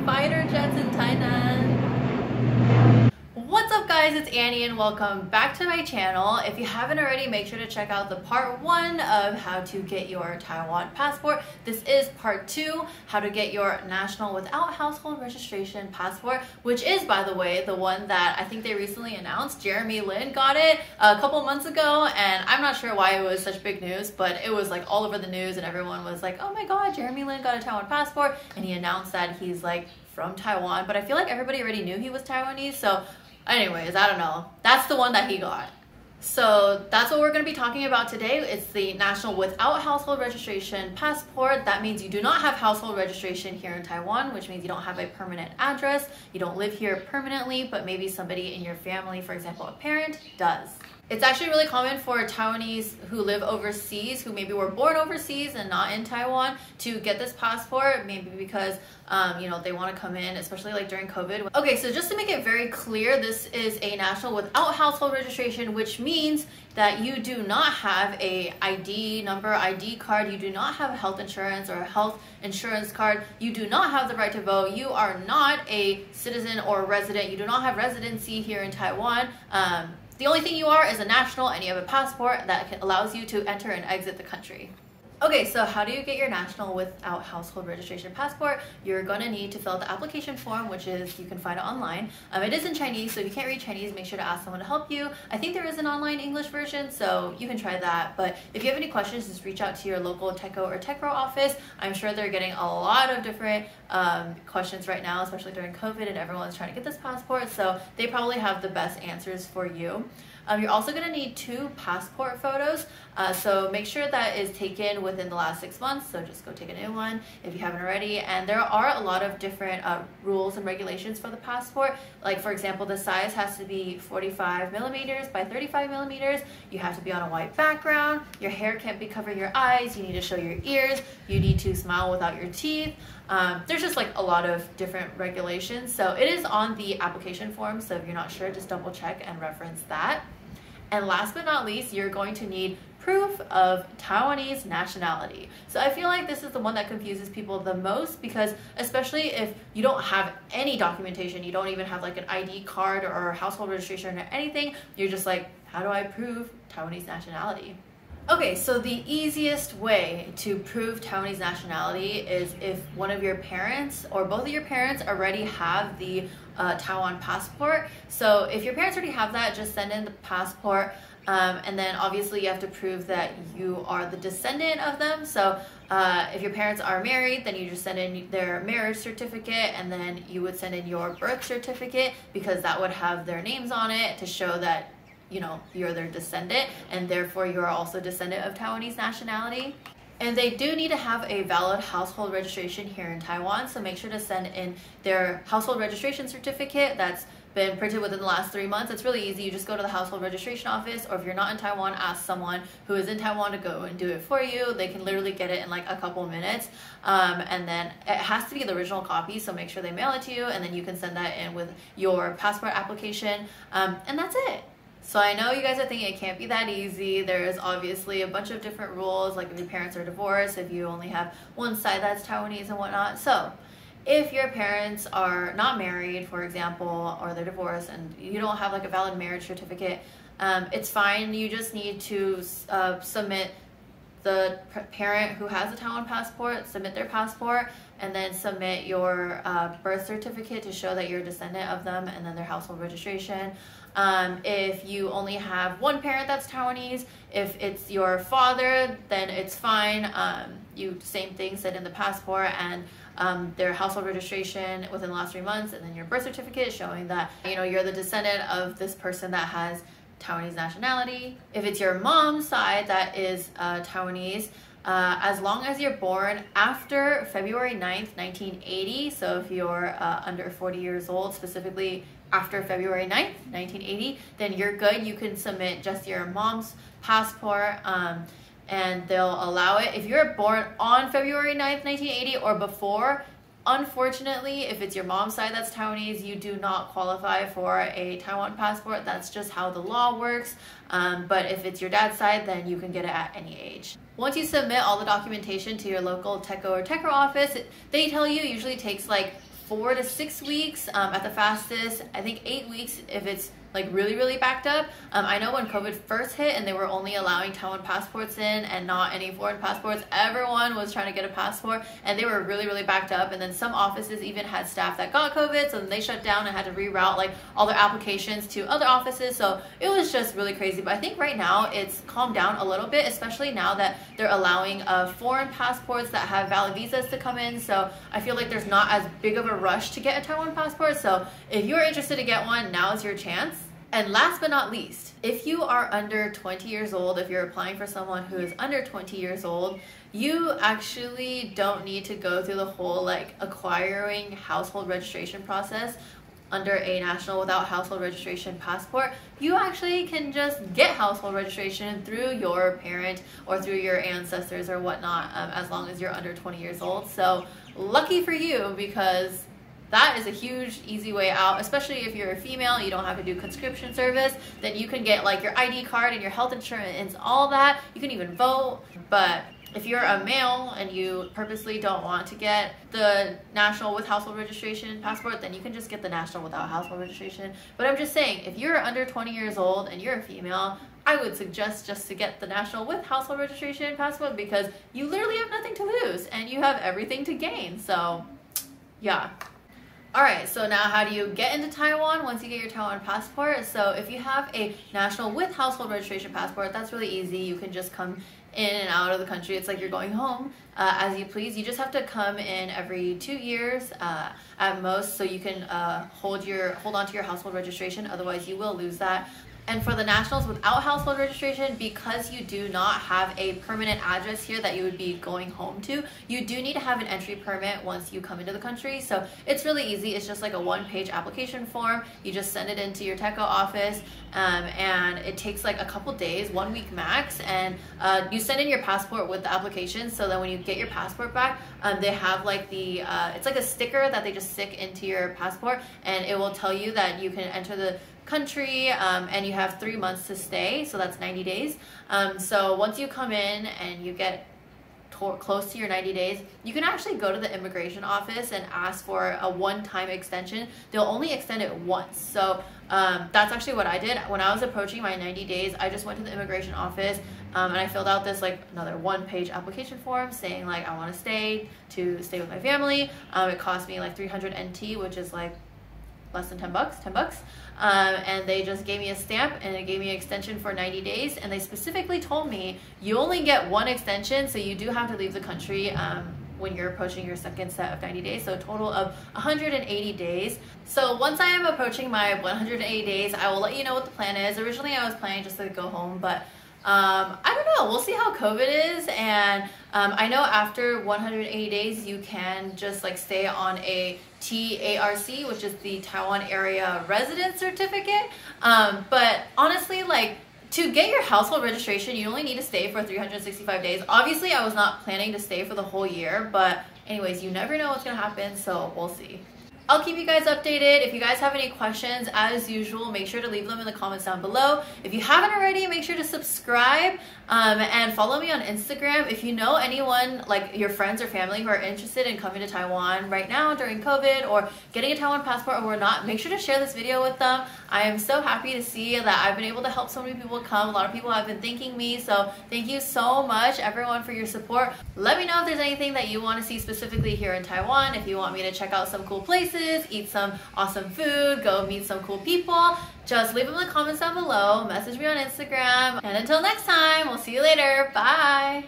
fighter jets in Tainan. What's up guys, it's Annie and welcome back to my channel. If you haven't already, make sure to check out the part 1 of how to get your Taiwan passport. This is part 2, how to get your national without household registration passport, which is, by the way, the one that I think they recently announced. Jeremy Lin got it a couple months ago, and I'm not sure why it was such big news, but it was like all over the news and everyone was like, oh my god, Jeremy Lin got a Taiwan passport, and he announced that he's like from Taiwan, but I feel like everybody already knew he was Taiwanese, so anyways, I don't know. That's the one that he got. So that's what we're going to be talking about today. It's the national without household registration passport. That means you do not have household registration here in Taiwan, which means you don't have a permanent address. You don't live here permanently, but maybe somebody in your family, for example, a parent, does. It's actually really common for Taiwanese who live overseas, who maybe were born overseas and not in Taiwan, to get this passport, maybe because you know, they want to come in, especially like during COVID. Okay, so just to make it very clear, this is a national without household registration, which means that you do not have a ID number, ID card, you do not have health insurance or a health insurance card, you do not have the right to vote, you are not a citizen or resident, you do not have residency here in Taiwan. The only thing you are is a national, and you have a passport that allows you to enter and exit the country. Okay, so how do you get your national without household registration passport? You're going to need to fill out the application form, which is, you can find it online. It is in Chinese, so if you can't read Chinese, make sure to ask someone to help you. I think there is an online English version, so you can try that. But if you have any questions, just reach out to your local TECO or TECRO office. I'm sure they're getting a lot of different questions right now, especially during COVID, and everyone's trying to get this passport, so they probably have the best answers for you. You're also going to need 2 passport photos, so make sure that is taken within the last 6 months, so just go take a new one if you haven't already. And there are a lot of different rules and regulations for the passport. Like, for example, the size has to be 45 millimeters by 35 millimeters. You have to be on a white background. Your hair can't be covering your eyes. You need to show your ears. You need to smile without your teeth. There's just like a lot of different regulations, so it is on the application form, so if you're not sure, just double check and reference that. And last but not least, you're going to need proof of Taiwanese nationality. So I feel like this is the one that confuses people the most, because especially if you don't have any documentation, you don't even have like an ID card or household registration or anything, you're just like, how do I prove Taiwanese nationality? Okay, so the easiest way to prove Taiwanese nationality is if one of your parents or both of your parents already have the Taiwan passport. So if your parents already have that, just send in the passport, and then obviously you have to prove that you are the descendant of them. So if your parents are married, then you just send in their marriage certificate, and then you would send in your birth certificate, because that would have their names on it to show that, you know, you're their descendant, and therefore you are also descendant of Taiwanese nationality. And they do need to have a valid household registration here in Taiwan, so make sure to send in their household registration certificate that's been printed within the last 3 months. It's really easy. You just go to the household registration office, or if you're not in Taiwan, ask someone who is in Taiwan to go and do it for you. They can literally get it in like a couple minutes, and then it has to be the original copy, so make sure they mail it to you, and then you can send that in with your passport application, and that's it. So I know you guys are thinking it can't be that easy. There's obviously a bunch of different rules, like if your parents are divorced, if you only have one side that's Taiwanese and whatnot. So if your parents are not married, for example, or they're divorced and you don't have like a valid marriage certificate, it's fine. You just need to submit the parent who has a Taiwan passport, submit their passport, and then submit your birth certificate to show that you're a descendant of them, and then their household registration. If you only have one parent that's Taiwanese, if it's your father, then it's fine. You same thing, send in the passport and their household registration within the last 3 months, and then your birth certificate showing that, you know, you're the descendant of this person that has Taiwanese nationality. If it's your mom's side that is Taiwanese, as long as you're born after February 9th, 1980, so if you're under 40 years old, specifically after February 9th, 1980, then you're good. You can submit just your mom's passport, and they'll allow it. If you're born on February 9th, 1980 or before, unfortunately, if it's your mom's side that's Taiwanese, you do not qualify for a Taiwan passport. That's just how the law works. But if it's your dad's side, then you can get it at any age. Once you submit all the documentation to your local TECO or TECRO office, they tell you it usually takes like 4 to 6 weeks at the fastest. I think 8 weeks if it's like really backed up. I know when COVID first hit and they were only allowing Taiwan passports in and not any foreign passports, everyone was trying to get a passport and they were really backed up. And then some offices even had staff that got COVID, so then they shut down and had to reroute like all their applications to other offices. So it was just really crazy. But I think right now it's calmed down a little bit, especially now that they're allowing foreign passports that have valid visas to come in. So I feel like there's not as big of a rush to get a Taiwan passport. So if you're interested to get one, now is your chance. And last but not least, if you are under 20 years old, if you're applying for someone who is under 20 years old, you actually don't need to go through the whole like acquiring household registration process under a national without household registration passport. You actually can just get household registration through your parent or through your ancestors or whatnot, as long as you're under 20 years old. So lucky for you, because that is a huge, easy way out, especially if you're a female, you don't have to do conscription service, then you can get like your ID card and your health insurance and all that. You can even vote. But if you're a male and you purposely don't want to get the national with household registration passport, then you can just get the national without household registration. But I'm just saying, if you're under 20 years old and you're a female, I would suggest just to get the national with household registration passport, because you literally have nothing to lose and you have everything to gain. So yeah. Alright, so now how do you get into Taiwan once you get your Taiwan passport? So if you have a national with household registration passport, that's really easy. You can just come in and out of the country. It's like you're going home as you please. You just have to come in every 2 years at most, so you can hold on to your household registration. Otherwise, you will lose that. And for the nationals without household registration, because you do not have a permanent address here that you would be going home to, you do need to have an entry permit once you come into the country. So it's really easy. It's just like a 1-page application form. You just send it into your TECO office, and it takes like a couple days, 1 week max. And you send in your passport with the application, so that when you get your passport back, they have like it's like a sticker that they just stick into your passport, and it will tell you that you can enter the country, and you have 3 months to stay, so that's 90 days. So once you come in and you get close to your 90 days, you can actually go to the immigration office and ask for a one-time extension. They'll only extend it once. So that's actually what I did. When I was approaching my 90 days, I just went to the immigration office, and I filled out this like another 1-page application form saying like I want to stay with my family. It cost me like 300 NT, which is like less than 10 bucks. And they just gave me a stamp, and it gave me an extension for 90 days. And they specifically told me you only get 1 extension, so you do have to leave the country when you're approaching your second set of 90 days, so a total of 180 days. So once I am approaching my 180 days, I will let you know what the plan is. Originally I was planning just to go home, but I don't know, we'll see how COVID is. And I know after 180 days you can just like stay on a TARC, which is the Taiwan Area Residence Certificate. But honestly, like, to get your household registration, you only need to stay for 365 days. Obviously, I was not planning to stay for the whole year, but anyways, you never know what's gonna happen, so we'll see. I'll keep you guys updated. If you guys have any questions, as usual, make sure to leave them in the comments down below. If you haven't already, make sure to subscribe and follow me on Instagram. If you know anyone, like your friends or family, who are interested in coming to Taiwan right now during COVID, or getting a Taiwan passport or not, make sure to share this video with them. I am so happy to see that I've been able to help so many people come. A lot of people have been thanking me, so thank you so much, everyone, for your support. Let me know if there's anything that you want to see specifically here in Taiwan. If you want me to check out some cool places, eat some awesome food, go meet some cool people, just leave them in the comments down below, message me on Instagram, and until next time, we'll see you later. Bye!